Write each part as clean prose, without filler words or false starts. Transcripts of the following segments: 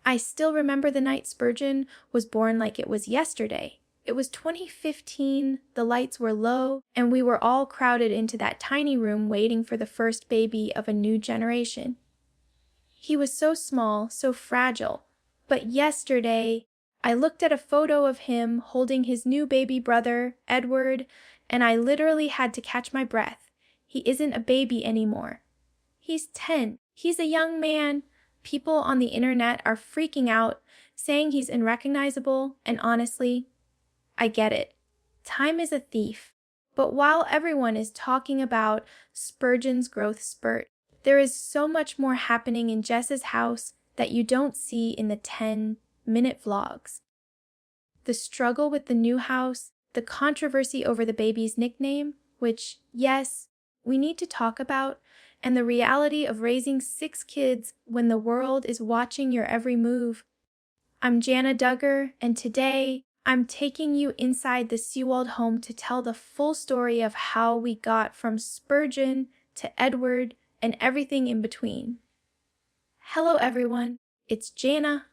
I still remember the night Spurgeon was born like it was yesterday. It was 2015, the lights were low, and we were all crowded into that tiny room waiting for the first baby of a new generation. He was so small, so fragile, but yesterday I looked at a photo of him holding his new baby brother, Edward, and I literally had to catch my breath. He isn't a baby anymore. He's 10. He's a young man. People on the internet are freaking out, saying he's unrecognizable, and honestly, I get it. Time is a thief. But while everyone is talking about Spurgeon's growth spurt, there is so much more happening in Jessa's house that you don't see in the 10-minute vlogs. The struggle with the new house, the controversy over the baby's nickname, which, yes, we need to talk about, and the reality of raising 6 kids when the world is watching your every move. I'm Jessa Duggar, and today I'm taking you inside the Seewald home to tell the full story of how we got from Spurgeon to Edward and everything in between. Hello everyone, it's Jana.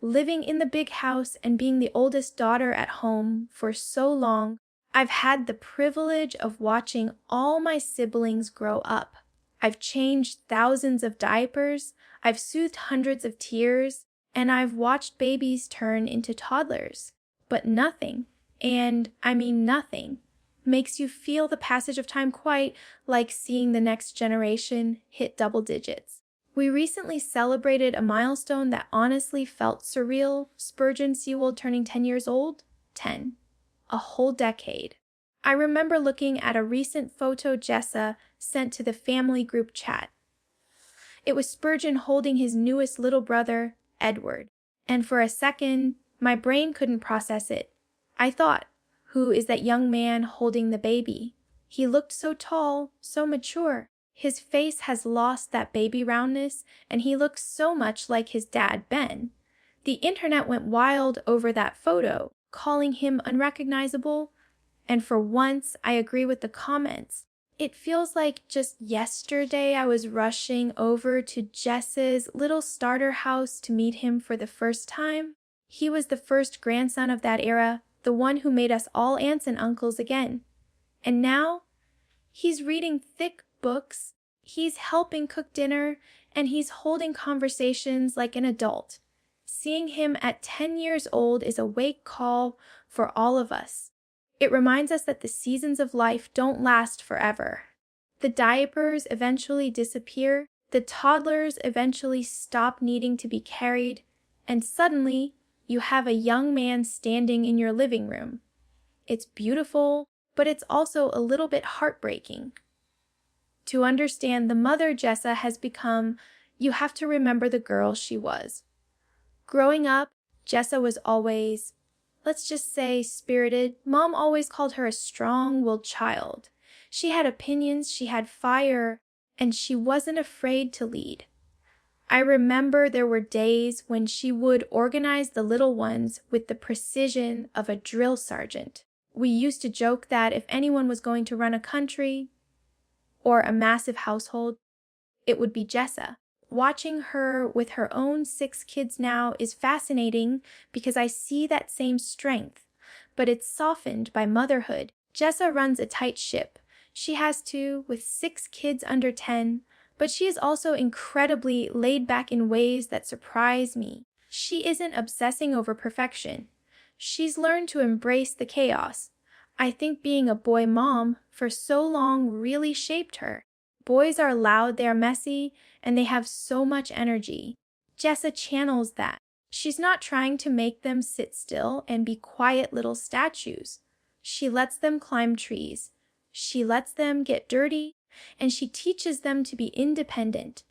Living in the big house and being the oldest daughter at home for so long, I've had the privilege of watching all my siblings grow up. I've changed thousands of diapers, I've soothed hundreds of tears, and I've watched babies turn into toddlers. But nothing, and I mean nothing, makes you feel the passage of time quite like seeing the next generation hit double digits. We recently celebrated a milestone that honestly felt surreal, Spurgeon Seewald turning 10 years old. 10. A whole decade. I remember looking at a recent photo Jessa sent to the family group chat. It was Spurgeon holding his newest little brother, Edward, and for a second, my brain couldn't process it. I thought, who is that young man holding the baby? He looked so tall, so mature. His face has lost that baby roundness, and he looks so much like his dad, Ben. The internet went wild over that photo, calling him unrecognizable, and for once, I agree with the comments. It feels like just yesterday I was rushing over to Jess's little starter house to meet him for the first time. He was the first grandson of that era, the one who made us all aunts and uncles again. And now, he's reading thick books, he's helping cook dinner, and he's holding conversations like an adult. Seeing him at 10 years old is a wake call for all of us. It reminds us that the seasons of life don't last forever. The diapers eventually disappear, the toddlers eventually stop needing to be carried, and suddenly you have a young man standing in your living room. It's beautiful, but it's also a little bit heartbreaking. To understand the mother Jessa has become, you have to remember the girl she was. Growing up, Jessa was always, let's just say, spirited. Mom always called her a strong-willed child. She had opinions, she had fire, and she wasn't afraid to lead. I remember there were days when she would organize the little ones with the precision of a drill sergeant. We used to joke that if anyone was going to run a country or a massive household, it would be Jessa. Watching her with her own 6 kids now is fascinating because I see that same strength, but it's softened by motherhood. Jessa runs a tight ship. She has to, with 6 kids under 10, but she is also incredibly laid back in ways that surprise me. She isn't obsessing over perfection. She's learned to embrace the chaos. I think being a boy mom for so long really shaped her. Boys are loud, they are messy, and they have so much energy. Jessa channels that. She's not trying to make them sit still and be quiet little statues. She lets them climb trees. She lets them get dirty, and she teaches them to be independent.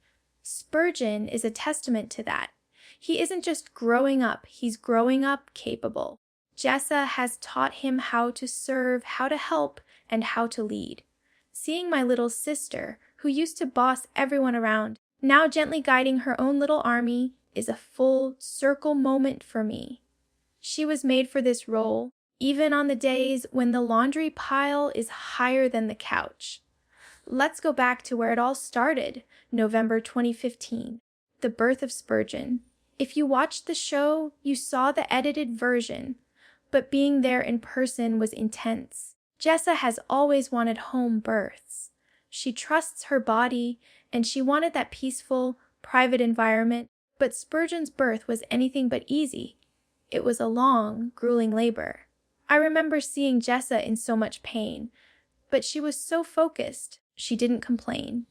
Spurgeon is a testament to that. He isn't just growing up, he's growing up capable. Jessa has taught him how to serve, how to help, and how to lead. Seeing my little sister, who used to boss everyone around, now gently guiding her own little army, is a full circle moment for me. She was made for this role, even on the days when the laundry pile is higher than the couch. Let's go back to where it all started, November 2015, the birth of Spurgeon. If you watched the show, you saw the edited version, but being there in person was intense. Jessa has always wanted home births. She trusts her body, and she wanted that peaceful, private environment, but Spurgeon's birth was anything but easy. It was a long, grueling labor. I remember seeing Jessa in so much pain, but she was so focused. She didn't complain.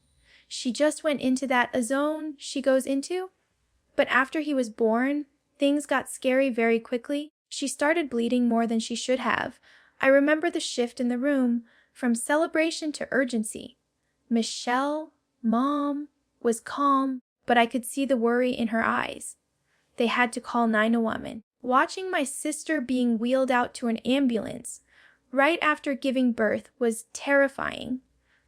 She just went into that a zone she goes into. But after he was born, things got scary very quickly. She started bleeding more than she should have. I remember the shift in the room, from celebration to urgency. Michelle, Mom, was calm, but I could see the worry in her eyes. They had to call 911. Watching my sister being wheeled out to an ambulance right after giving birth was terrifying.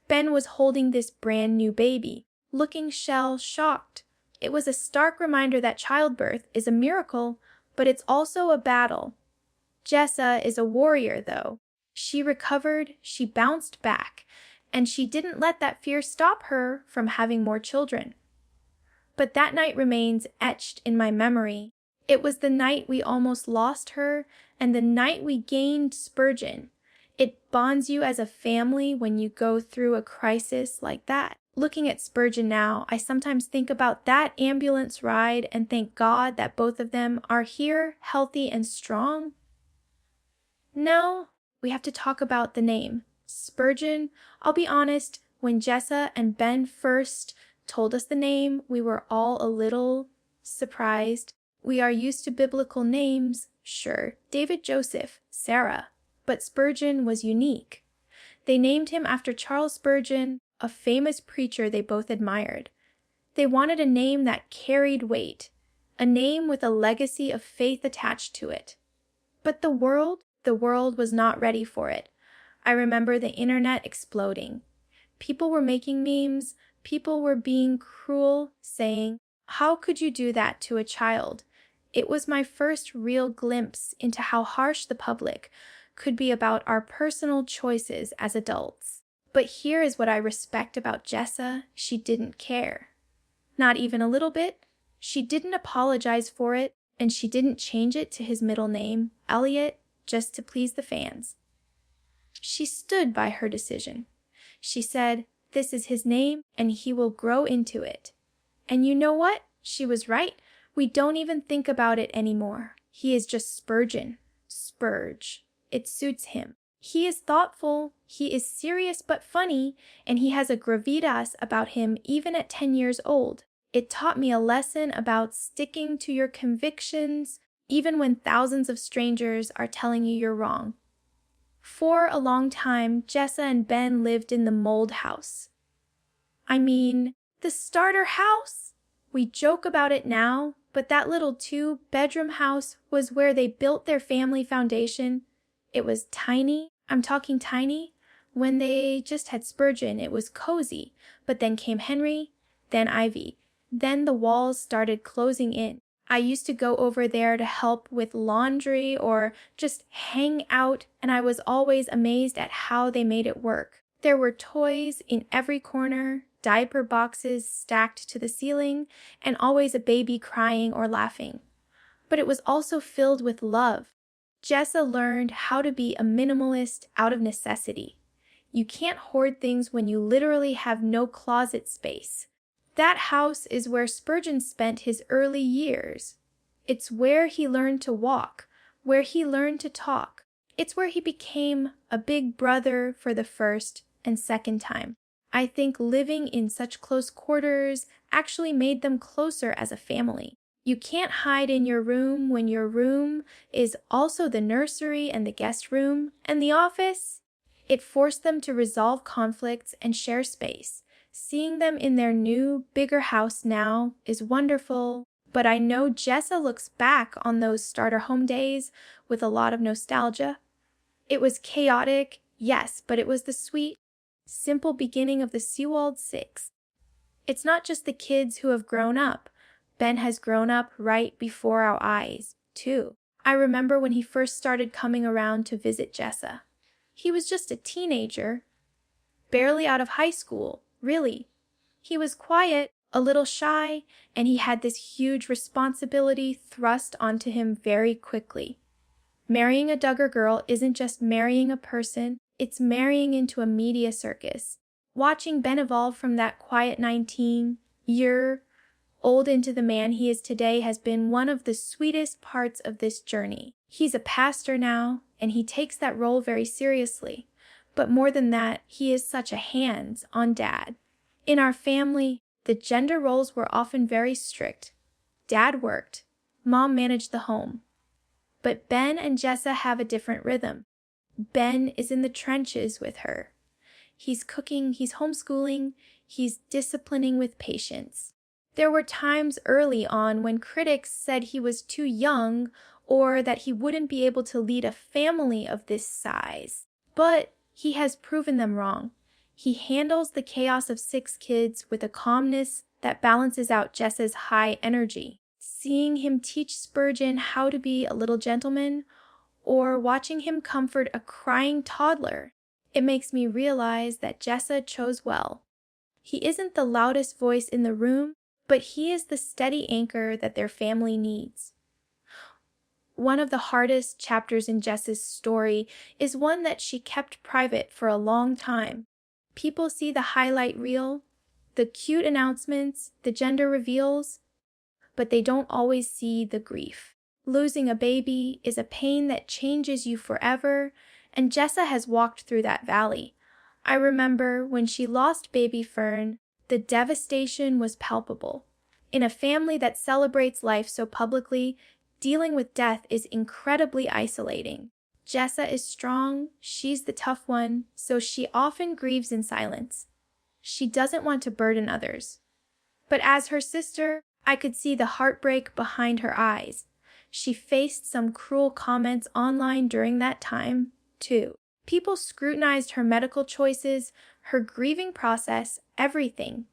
Ben was holding this brand new baby, looking shell-shocked. It was a stark reminder that childbirth is a miracle, but it's also a battle. Jessa is a warrior, though. She recovered, she bounced back, and she didn't let that fear stop her from having more children. But that night remains etched in my memory. It was the night we almost lost her, and the night we gained Spurgeon. It bonds you as a family when you go through a crisis like that. Looking at Spurgeon now, I sometimes think about that ambulance ride and thank God that both of them are here, healthy and strong. Now, we have to talk about the name. Spurgeon, I'll be honest, when Jessa and Ben first told us the name, we were all a little surprised. We are used to biblical names, sure, David, Joseph, Sarah, but Spurgeon was unique. They named him after Charles Spurgeon, a famous preacher they both admired. They wanted a name that carried weight, a name with a legacy of faith attached to it. But the world was not ready for it. I remember the internet exploding. People were making memes, people were being cruel, saying, "How could you do that to a child?" It was my first real glimpse into how harsh the public could be about our personal choices as adults. But here is what I respect about Jessa. She didn't care. Not even a little bit. She didn't apologize for it, and she didn't change it to his middle name, Elliot, just to please the fans. She stood by her decision. She said, "This is his name, and he will grow into it." And you know what? She was right. We don't even think about it anymore. He is just Spurgeon. Spurge. It suits him. He is thoughtful, he is serious but funny, and he has a gravitas about him even at 10 years old. It taught me a lesson about sticking to your convictions even when thousands of strangers are telling you you're wrong. For a long time, Jessa and Ben lived in the mold house. I mean, the starter house. We joke about it now, but that little 2-bedroom house was where they built their family foundation. It was tiny, I'm talking tiny. When they just had Spurgeon, it was cozy, but then came Henry, then Ivy. Then the walls started closing in. I used to go over there to help with laundry or just hang out, and I was always amazed at how they made it work. There were toys in every corner, diaper boxes stacked to the ceiling, and always a baby crying or laughing. But it was also filled with love. Jessa learned how to be a minimalist out of necessity. You can't hoard things when you literally have no closet space. That house is where Spurgeon spent his early years. It's where he learned to walk, where he learned to talk. It's where he became a big brother for the first and second time. I think living in such close quarters actually made them closer as a family. You can't hide in your room when your room is also the nursery and the guest room and the office. It forced them to resolve conflicts and share space. Seeing them in their new, bigger house now is wonderful, but I know Jessa looks back on those starter home days with a lot of nostalgia. It was chaotic, yes, but it was the sweet, simple beginning of the Seawalds 6. It's not just the kids who have grown up. Ben has grown up right before our eyes, too. I remember when he first started coming around to visit Jessa. He was just a teenager, barely out of high school, really. He was quiet, a little shy, and he had this huge responsibility thrust onto him very quickly. Marrying a Duggar girl isn't just marrying a person, it's marrying into a media circus. Watching Ben evolve from that quiet 19-year-old into the man he is today has been one of the sweetest parts of this journey. He's a pastor now, and he takes that role very seriously. But more than that, he is such a hands-on dad. In our family, the gender roles were often very strict. Dad worked, Mom managed the home. But Ben and Jessa have a different rhythm. Ben is in the trenches with her. He's cooking, he's homeschooling, he's disciplining with patience. There were times early on when critics said he was too young or that he wouldn't be able to lead a family of this size. But he has proven them wrong. He handles the chaos of 6 kids with a calmness that balances out Jessa's high energy. Seeing him teach Spurgeon how to be a little gentleman, or watching him comfort a crying toddler, it makes me realize that Jessa chose well. He isn't the loudest voice in the room, but he is the steady anchor that their family needs. One of the hardest chapters in Jessa's story is one that she kept private for a long time. People see the highlight reel, the cute announcements, the gender reveals, but they don't always see the grief. Losing a baby is a pain that changes you forever, and Jessa has walked through that valley. I remember when she lost baby Fern, the devastation was palpable. In a family that celebrates life so publicly, dealing with death is incredibly isolating. Jessa is strong, she's the tough one, so she often grieves in silence. She doesn't want to burden others. But as her sister, I could see the heartbreak behind her eyes. She faced some cruel comments online during that time, too. People scrutinized her medical choices, her grieving process, everything.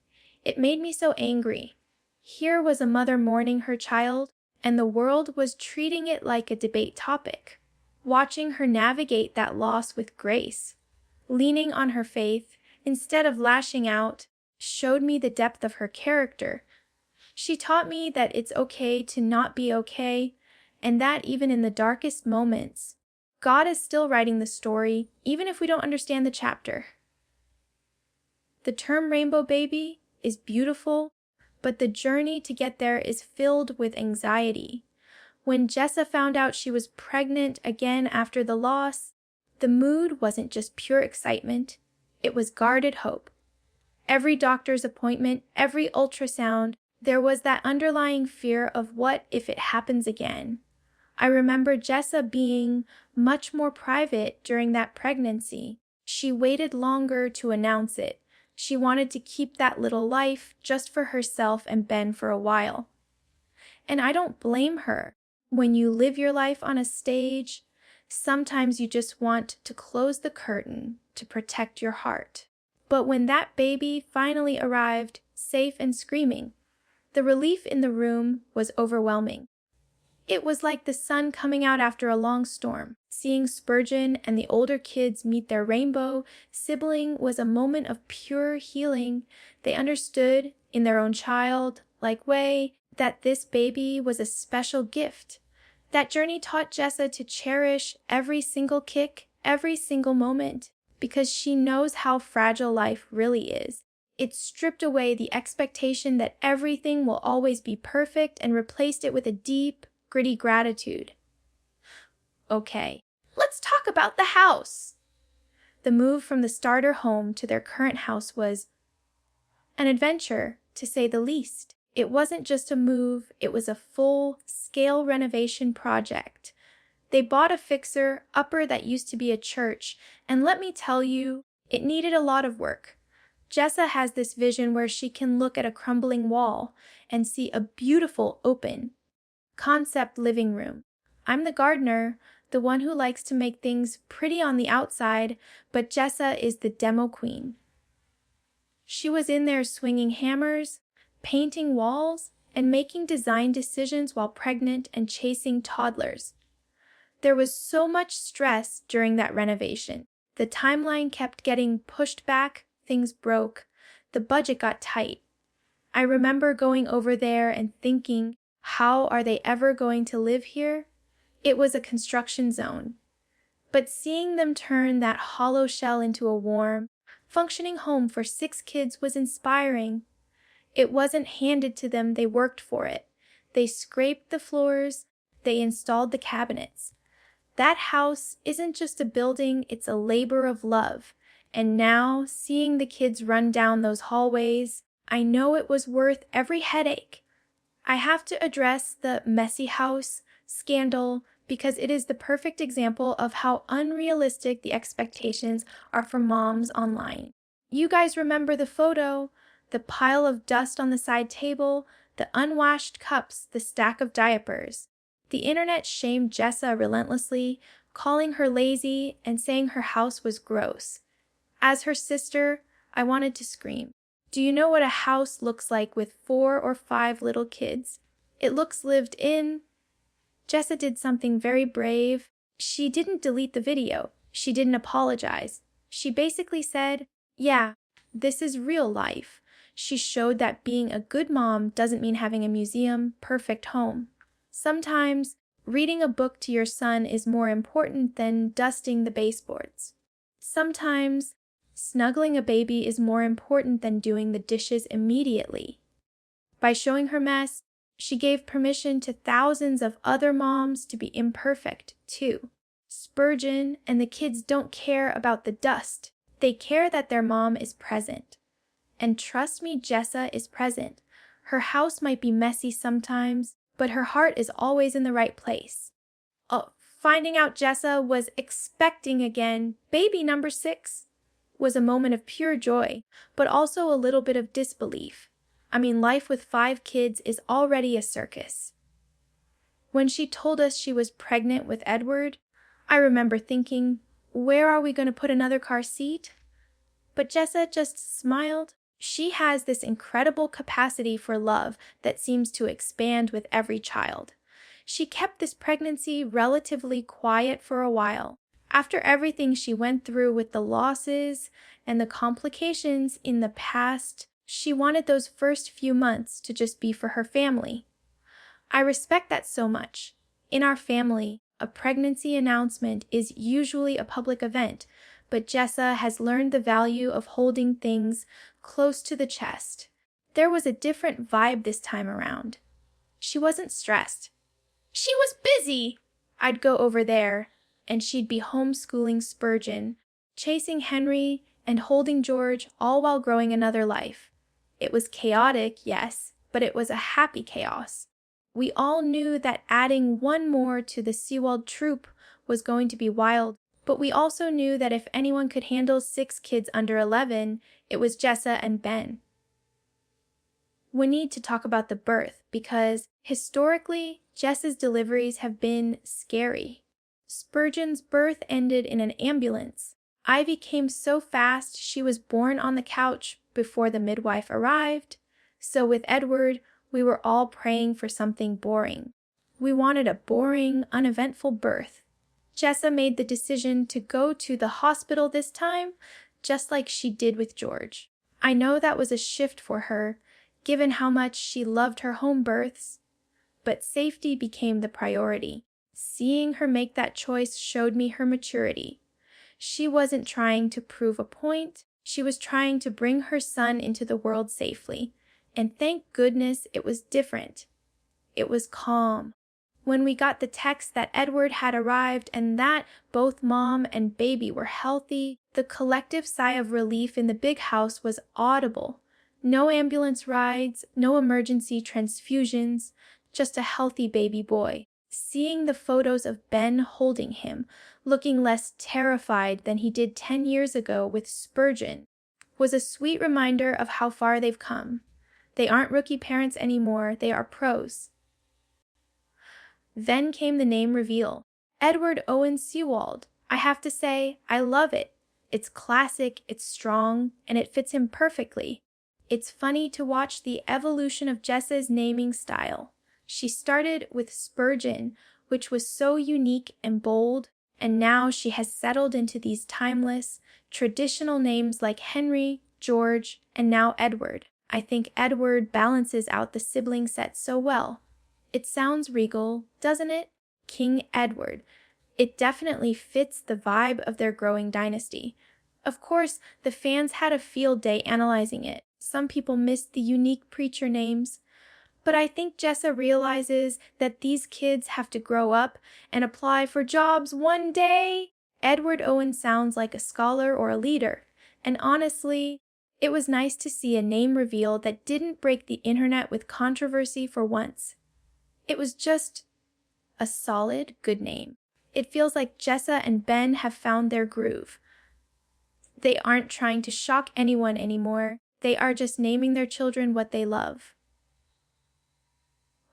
It made me so angry. Here was a mother mourning her child, and the world was treating it like a debate topic. Watching her navigate that loss with grace, leaning on her faith, instead of lashing out, showed me the depth of her character. She taught me that it's okay to not be okay, and that even in the darkest moments, God is still writing the story, even if we don't understand the chapter. The term rainbow baby is beautiful, but the journey to get there is filled with anxiety. When Jessa found out she was pregnant again after the loss, the mood wasn't just pure excitement, it was guarded hope. Every doctor's appointment, every ultrasound, there was that underlying fear of what if it happens again. I remember Jessa being much more private during that pregnancy. She waited longer to announce it. She wanted to keep that little life just for herself and Ben for a while. And I don't blame her. When you live your life on a stage, sometimes you just want to close the curtain to protect your heart. But when that baby finally arrived, safe and screaming, the relief in the room was overwhelming. It was like the sun coming out after a long storm. Seeing Spurgeon and the older kids meet their rainbow sibling was a moment of pure healing. They understood, in their own childlike way, that this baby was a special gift. That journey taught Jessa to cherish every single kick, every single moment, because she knows how fragile life really is. It stripped away the expectation that everything will always be perfect and replaced it with a deep, gritty gratitude. Okay, let's talk about the house. The move from the starter home to their current house was an adventure, to say the least. It wasn't just a move, it was a full-scale renovation project. They bought a fixer-upper that used to be a church, and let me tell you, it needed a lot of work. Jessa has this vision where she can look at a crumbling wall and see a beautiful open concept living room. I'm the gardener, the one who likes to make things pretty on the outside, but Jessa is the demo queen. She was in there swinging hammers, painting walls, and making design decisions while pregnant and chasing toddlers. There was so much stress during that renovation. The timeline kept getting pushed back, things broke, the budget got tight. I remember going over there and thinking, how are they ever going to live here? It was a construction zone. But seeing them turn that hollow shell into a warm, functioning home for 6 kids was inspiring. It wasn't handed to them, they worked for it. They scraped the floors, they installed the cabinets. That house isn't just a building, it's a labor of love. And now, seeing the kids run down those hallways, I know it was worth every headache. I have to address the messy house scandal because it is the perfect example of how unrealistic the expectations are for moms online. You guys remember the photo, the pile of dust on the side table, the unwashed cups, the stack of diapers. The internet shamed Jessa relentlessly, calling her lazy and saying her house was gross. As her sister, I wanted to scream. Do you know what a house looks like with 4 or 5 little kids? It looks lived in. Jessa did something very brave. She didn't delete the video. She didn't apologize. She basically said, yeah, this is real life. She showed that being a good mom doesn't mean having a museum, perfect home. Sometimes, reading a book to your son is more important than dusting the baseboards. Sometimes, snuggling a baby is more important than doing the dishes immediately. By showing her mess, she gave permission to thousands of other moms to be imperfect, too. Spurgeon and the kids don't care about the dust. They care that their mom is present. And trust me, Jessa is present. Her house might be messy sometimes, but her heart is always in the right place. Finding out Jessa was expecting again, baby number 6, was a moment of pure joy, but also a little bit of disbelief. I mean, life with 5 kids is already a circus. When she told us she was pregnant with Edward, I remember thinking, where are we going to put another car seat? But Jessa just smiled. She has this incredible capacity for love that seems to expand with every child. She kept this pregnancy relatively quiet for a while. After everything she went through with the losses and the complications in the past, she wanted those first few months to just be for her family. I respect that so much. In our family, a pregnancy announcement is usually a public event, but Jessa has learned the value of holding things close to the chest. There was a different vibe this time around. She wasn't stressed. She was busy! I'd go over there, and she'd be homeschooling Spurgeon, chasing Henry, and holding George, all while growing another life. It was chaotic, yes, but it was a happy chaos. We all knew that adding one more to the Seewald troop was going to be wild, but we also knew that if anyone could handle 6 kids under 11, it was Jessa and Ben. We need to talk about the birth because, historically, Jessa's deliveries have been scary. Spurgeon's birth ended in an ambulance. Ivy came so fast she was born on the couch before the midwife arrived. So with Edward, we were all praying for something boring. We wanted a boring, uneventful birth. Jessa made the decision to go to the hospital this time, just like she did with George. I know that was a shift for her, given how much she loved her home births, but safety became the priority. Seeing her make that choice showed me her maturity. She wasn't trying to prove a point, she was trying to bring her son into the world safely. And thank goodness it was different. It was calm. When we got the text that Edward had arrived and that both mom and baby were healthy, the collective sigh of relief in the big house was audible. No ambulance rides, no emergency transfusions, just a healthy baby boy. Seeing the photos of Ben holding him, looking less terrified than he did 10 years ago with Spurgeon, was a sweet reminder of how far they've come. They aren't rookie parents anymore, they are pros. Then came the name reveal. Edward Owen Seewald. I have to say, I love it. It's classic, it's strong, and it fits him perfectly. It's funny to watch the evolution of Jessa's naming style. She started with Spurgeon, which was so unique and bold, and now she has settled into these timeless, traditional names like Henry, George, and now Edward. I think Edward balances out the sibling set so well. It sounds regal, doesn't it? King Edward. It definitely fits the vibe of their growing dynasty. Of course, the fans had a field day analyzing it. Some people missed the unique preacher names. But I think Jessa realizes that these kids have to grow up and apply for jobs one day. Edward Owen sounds like a scholar or a leader. And honestly, it was nice to see a name reveal that didn't break the internet with controversy for once. It was just a solid, good name. It feels like Jessa and Ben have found their groove. They aren't trying to shock anyone anymore. They are just naming their children what they love.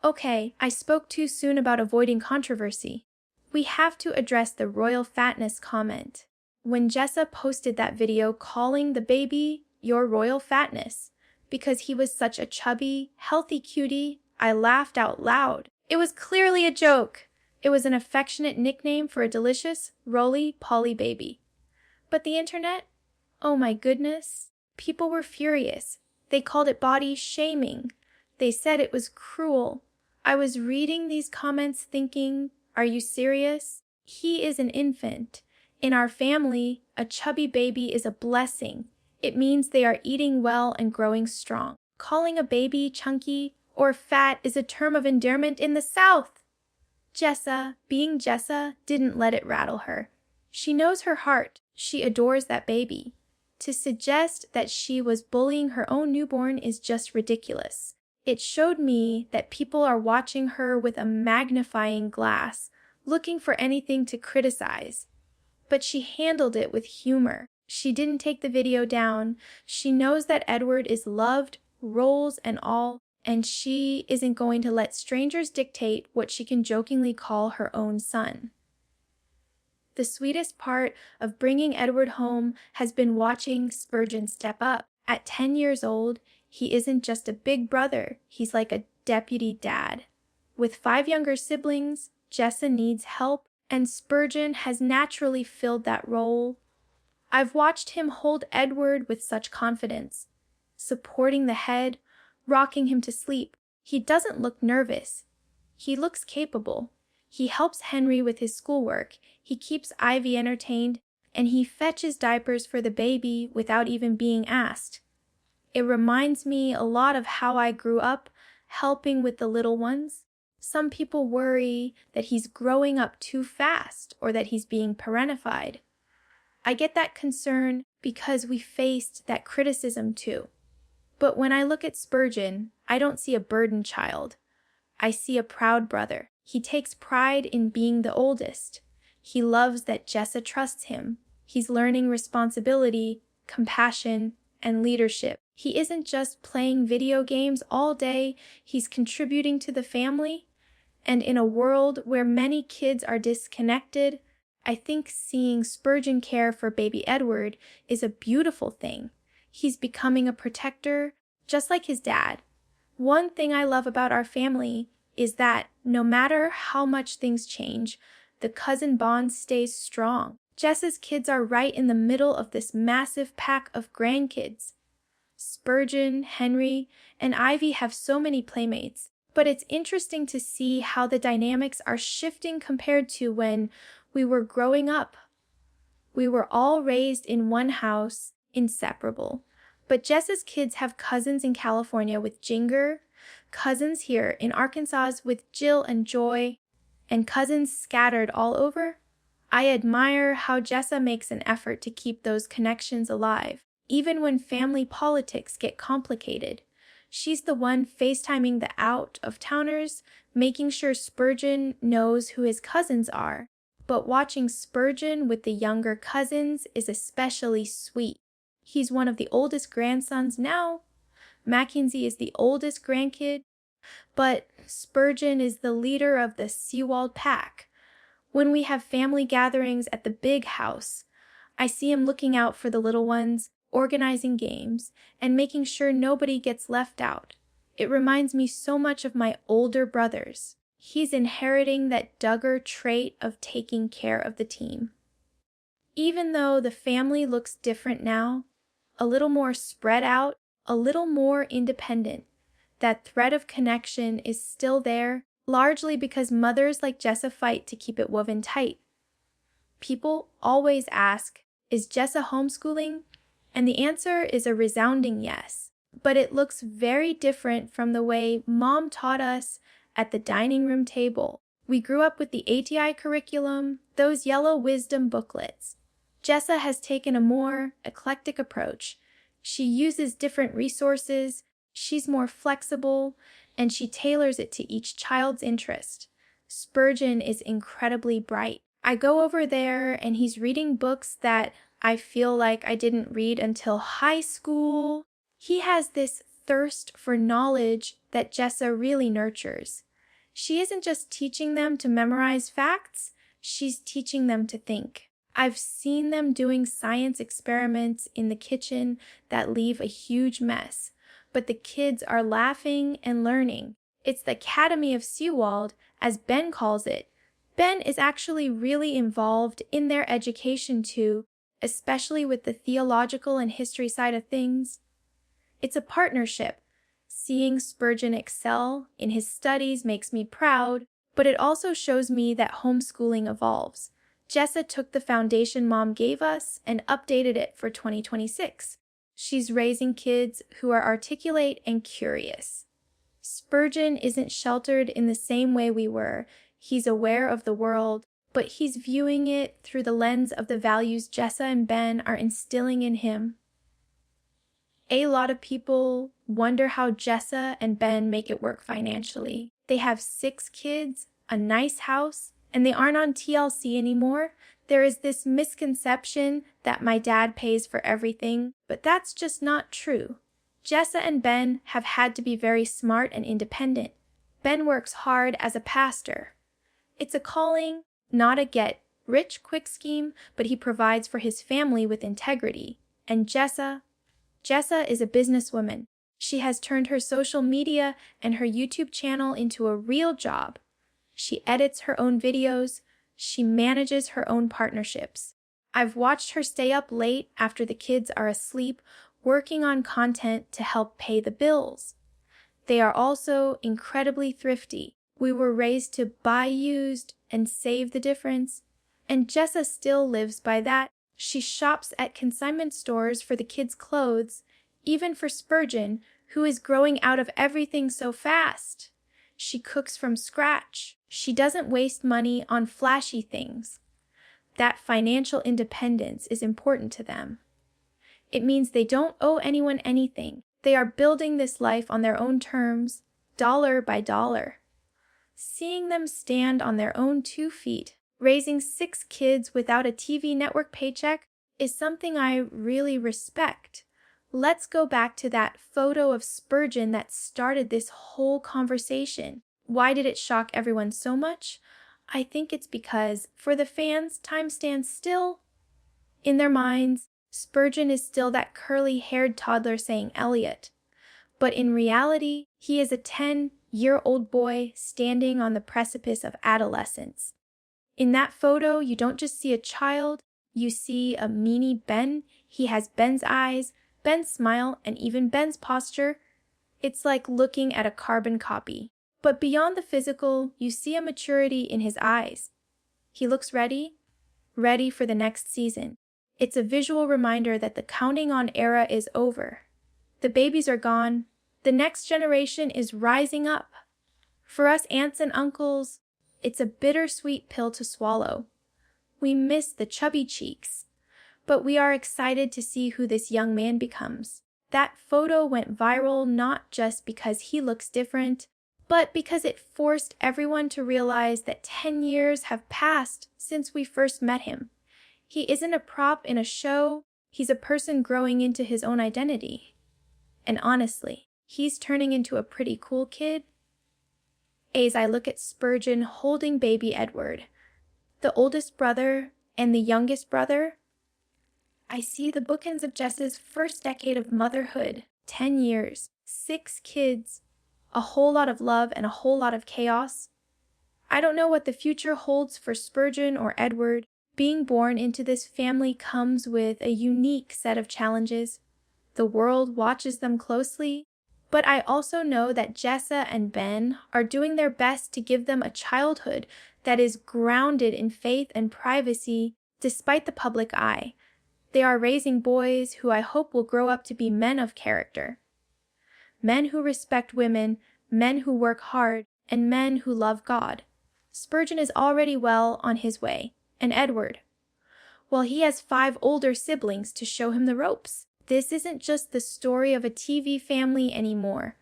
Okay, I spoke too soon about avoiding controversy. We have to address the royal fatness comment. When Jessa posted that video calling the baby your royal fatness because he was such a chubby, healthy cutie, I laughed out loud. It was clearly a joke. It was an affectionate nickname for a delicious, roly-poly baby. But the internet? Oh my goodness. People were furious. They called it body shaming. They said it was cruel. I was reading these comments thinking, are you serious? He is an infant. In our family, a chubby baby is a blessing. It means they are eating well and growing strong. Calling a baby chunky or fat is a term of endearment in the South. Jessa, being Jessa, didn't let it rattle her. She knows her heart. She adores that baby. To suggest that she was bullying her own newborn is just ridiculous. It showed me that people are watching her with a magnifying glass, looking for anything to criticize. But she handled it with humor. She didn't take the video down. She knows that Edward is loved, roles and all, and she isn't going to let strangers dictate what she can jokingly call her own son. The sweetest part of bringing Edward home has been watching Spurgeon step up. At 10 years old, he isn't just a big brother, he's like a deputy dad. With 5 younger siblings, Jessa needs help, and Spurgeon has naturally filled that role. I've watched him hold Edward with such confidence, supporting the head, rocking him to sleep. He doesn't look nervous. He looks capable. He helps Henry with his schoolwork, he keeps Ivy entertained, and he fetches diapers for the baby without even being asked. It reminds me a lot of how I grew up, helping with the little ones. Some people worry that he's growing up too fast or that he's being parentified. I get that concern because we faced that criticism too. But when I look at Spurgeon, I don't see a burdened child. I see a proud brother. He takes pride in being the oldest. He loves that Jessa trusts him. He's learning responsibility, compassion, and leadership. He isn't just playing video games all day, he's contributing to the family. And in a world where many kids are disconnected, I think seeing Spurgeon care for baby Edward is a beautiful thing. He's becoming a protector, just like his dad. One thing I love about our family is that no matter how much things change, the cousin bond stays strong. Jessa's kids are right in the middle of this massive pack of grandkids. Spurgeon, Henry, and Ivy have so many playmates, but it's interesting to see how the dynamics are shifting compared to when we were growing up. We were all raised in one house, inseparable. But Jessa's kids have cousins in California with Jinger, cousins here in Arkansas with Jill and Joy, and cousins scattered all over. I admire how Jessa makes an effort to keep those connections alive, even when family politics get complicated. She's the one FaceTiming the out-of-towners, making sure Spurgeon knows who his cousins are. But watching Spurgeon with the younger cousins is especially sweet. He's one of the oldest grandsons now. Mackenzie is the oldest grandkid. But Spurgeon is the leader of the Seawald pack. When we have family gatherings at the big house, I see him looking out for the little ones, organizing games, and making sure nobody gets left out. It reminds me so much of my older brothers. He's inheriting that Duggar trait of taking care of the team. Even though the family looks different now, a little more spread out, a little more independent. That thread of connection is still there, largely because mothers like Jessa fight to keep it woven tight. People always ask, is Jessa homeschooling? And the answer is a resounding yes. But it looks very different from the way Mom taught us at the dining room table. We grew up with the ATI curriculum, those yellow wisdom booklets. Jessa has taken a more eclectic approach. She uses different resources, she's more flexible, and she tailors it to each child's interest. Spurgeon is incredibly bright. I go over there and he's reading books that I feel like I didn't read until high school. He has this thirst for knowledge that Jessa really nurtures. She isn't just teaching them to memorize facts, she's teaching them to think. I've seen them doing science experiments in the kitchen that leave a huge mess, but the kids are laughing and learning. It's the Academy of Seawald, as Ben calls it. Ben is actually really involved in their education too, especially with the theological and history side of things. It's a partnership. Seeing Spurgeon excel in his studies makes me proud, but it also shows me that homeschooling evolves. Jessa took the foundation Mom gave us and updated it for 2026. She's raising kids who are articulate and curious. Spurgeon isn't sheltered in the same way we were. He's aware of the world, but he's viewing it through the lens of the values Jessa and Ben are instilling in him. A lot of people wonder how Jessa and Ben make it work financially. They have 6 kids, a nice house, and they aren't on TLC anymore. There is this misconception that my dad pays for everything, but that's just not true. Jessa and Ben have had to be very smart and independent. Ben works hard as a pastor. It's a calling, not a get-rich-quick scheme, but he provides for his family with integrity. And Jessa is a businesswoman. She has turned her social media and her YouTube channel into a real job. She edits her own videos. She manages her own partnerships. I've watched her stay up late after the kids are asleep, working on content to help pay the bills. They are also incredibly thrifty. We were raised to buy used and save the difference, and Jessa still lives by that. She shops at consignment stores for the kids' clothes, even for Spurgeon, who is growing out of everything so fast. She cooks from scratch. She doesn't waste money on flashy things. That financial independence is important to them. It means they don't owe anyone anything. They are building this life on their own terms, dollar by dollar. Seeing them stand on their own 2 feet, raising 6 kids without a TV network paycheck, is something I really respect. Let's go back to that photo of Spurgeon that started this whole conversation. Why did it shock everyone so much? I think it's because, for the fans, time stands still. In their minds, Spurgeon is still that curly-haired toddler saying Elliot. But in reality, he is a 10-year-old boy standing on the precipice of adolescence. In that photo, you don't just see a child, you see a meanie Ben. He has Ben's eyes, Ben's smile, and even Ben's posture. It's like looking at a carbon copy. But beyond the physical, you see a maturity in his eyes. He looks ready for the next season. It's a visual reminder that the counting on era is over. The babies are gone. The next generation is rising up. For us aunts and uncles, it's a bittersweet pill to swallow. We miss the chubby cheeks, but we are excited to see who this young man becomes. That photo went viral not just because he looks different, but because it forced everyone to realize that 10 years have passed since we first met him. He isn't a prop in a show, he's a person growing into his own identity. And honestly, he's turning into a pretty cool kid. As I look at Spurgeon holding baby Edward, the oldest brother and the youngest brother, I see the bookends of Jessa's first decade of motherhood, 10 years, 6 kids, a whole lot of love and a whole lot of chaos. I don't know what the future holds for Spurgeon or Edward. Being born into this family comes with a unique set of challenges. The world watches them closely, but I also know that Jessa and Ben are doing their best to give them a childhood that is grounded in faith and privacy despite the public eye. They are raising boys who I hope will grow up to be men of character. Men who respect women, men who work hard, and men who love God. Spurgeon is already well on his way, and Edward. Well, he has 5 older siblings to show him the ropes. This isn't just the story of a TV family anymore.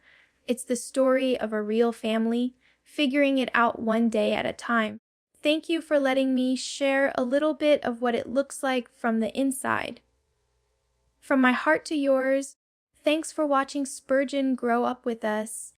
It's the story of a real family, figuring it out one day at a time. Thank you for letting me share a little bit of what it looks like from the inside. From my heart to yours, thanks for watching Spurgeon grow up with us.